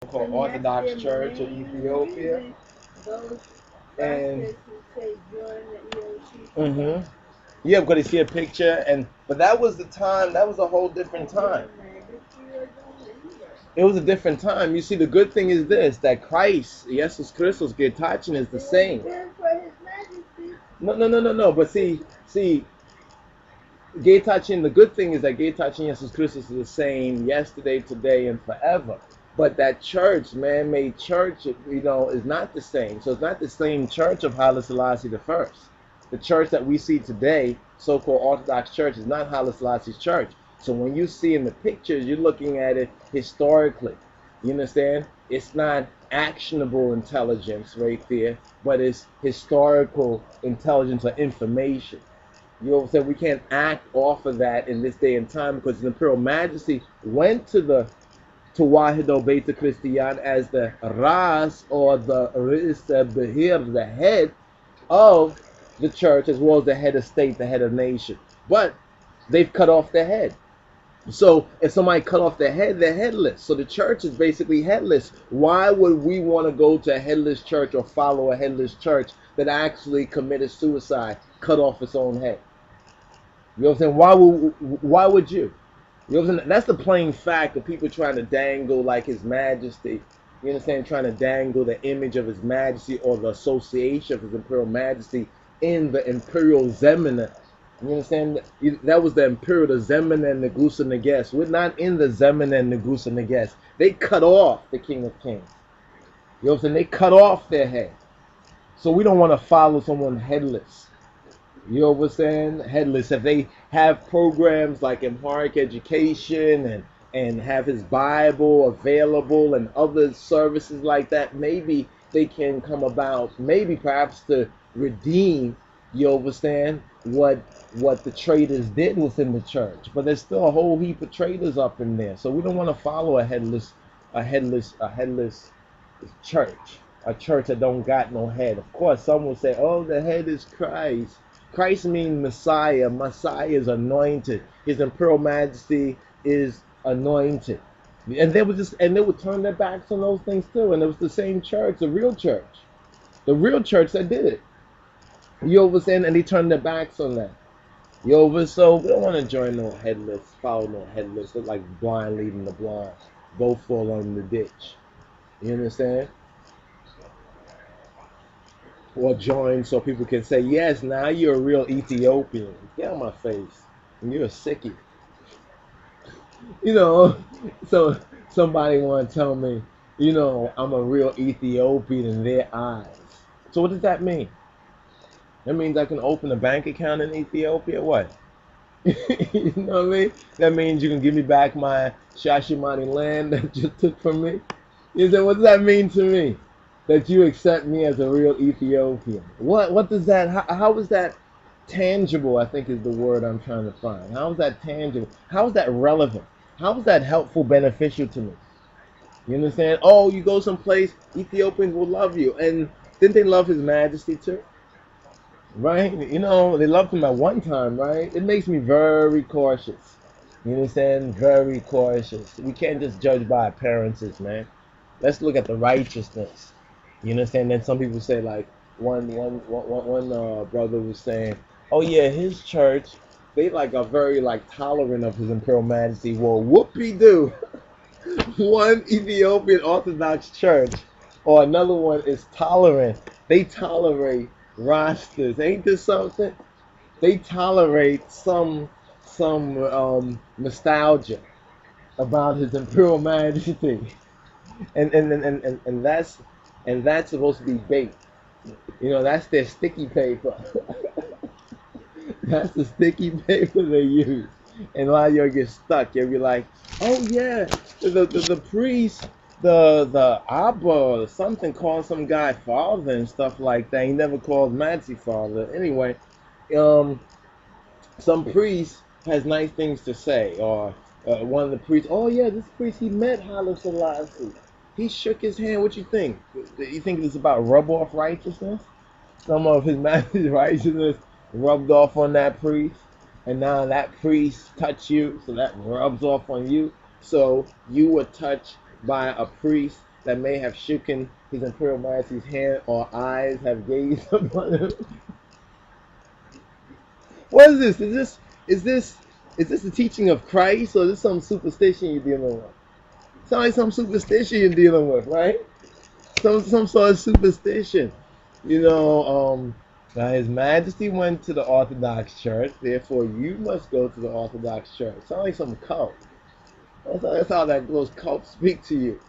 called Orthodox Church of Ethiopia. And yeah, because they see a picture, but that was the time. That was a whole different time. It was a different time. You see, the good thing is this: that Christ, Jesus Christus, Getachin is the same. No. But see, Getachin. The good thing is that Getachin, Jesus Christus, is the same yesterday, today, and forever. But that church, man-made church, is not the same. So it's not the same church of Haile Selassie the First. The church that we see today, so-called Orthodox Church, is not Haile Selassie's church. So when you see in the pictures, you're looking at it historically. You understand? It's not actionable intelligence right there, but it's historical intelligence or information. You know what I'm saying? We can't act off of that in this day and time because the Imperial Majesty went to the Tewahedo Beta Christian as the Ras or the Behir, the head of the church, as well as the head of state, the head of nation. But they've cut off their head. So if somebody cut off their head, they're headless. So the church is basically headless. Why would we want to go to a headless church or follow a headless church that actually committed suicide, cut off its own head? You know what I'm saying? Why would you? You know what I'm saying? That's the plain fact of people trying to dangle like His Majesty. You understand? Trying to dangle the image of His Majesty or the association of His Imperial Majesty in the Imperial Zemina. You understand? That was the Imperial, the Zemina and Negusa Neges. We're not in the Zemina and Negusa Neges. They cut off the King of Kings. You know what I'm saying? They cut off their head. So we don't want to follow someone headless. You know what I'm saying? Headless. If they have programs like Empiric Education and have his Bible available and other services like that, maybe they can come about, maybe perhaps to redeem, you understand, what the traitors did within the church. But there's still a whole heap of traitors up in there. So we don't want to follow a headless church. A church that don't got no head. Of course, some will say, oh, the head is Christ. Christ means Messiah. Messiah is anointed. His Imperial Majesty is anointed. And they would turn their backs on those things too. And it was the same church, the real church that did it. You understand? And they turned their backs on that. So we don't want to join no headless, follow no headless. Look like blind leading the blind. Both fall on the ditch. You understand? Or join so people can say, yes, now you're a real Ethiopian. Get on my face. And you're a sickie. So somebody want to tell me, I'm a real Ethiopian in their eyes. So what does that mean? That means I can open a bank account in Ethiopia? What? You know what I mean? That means you can give me back my Shashimani land that you took from me? You say, what does that mean to me? That you accept me as a real Ethiopian. What does that, how is that tangible, I think is the word I'm trying to find. How is that tangible? How is that relevant? How is that helpful, beneficial to me? You understand? Oh, you go someplace, Ethiopians will love you. And didn't they love His Majesty too? Right? They loved him at one time, right? It makes me very cautious. You understand? Very cautious. We can't just judge by appearances, man. Let's look at the righteousness. You understand? Then some people say, like, one brother was saying, oh yeah, his church, they are very tolerant of His Imperial Majesty. Well, whoopie-doo. One Ethiopian Orthodox church or another one is tolerant. They tolerate rosters. Ain't this something? They tolerate some nostalgia about His Imperial Majesty. And that's supposed to be bait. That's their sticky paper. That's the sticky paper they use. And a lot of y'all get stuck. You'll be like, oh yeah, the priest, the Abba or something called some guy father and stuff like that. He never called Majesty father. Anyway, some priest has nice things to say, or one of the priests, oh yeah, this priest, he met Haile Selassie. He shook his hand. What you think? You think it's about rub off righteousness? Some of His Majesty's righteousness rubbed off on that priest, and now that priest touched you, so that rubs off on you. So you were touched by a priest that may have shooken His Imperial Majesty's hand or eyes have gazed upon him. What is this? Is this the teaching of Christ, or is this some superstition you're dealing with? Sounds like some superstition you're dealing with, right? Some sort of superstition. Now His Majesty went to the Orthodox Church, therefore you must go to the Orthodox Church. Sounds like some cult. That's how those cults speak to you.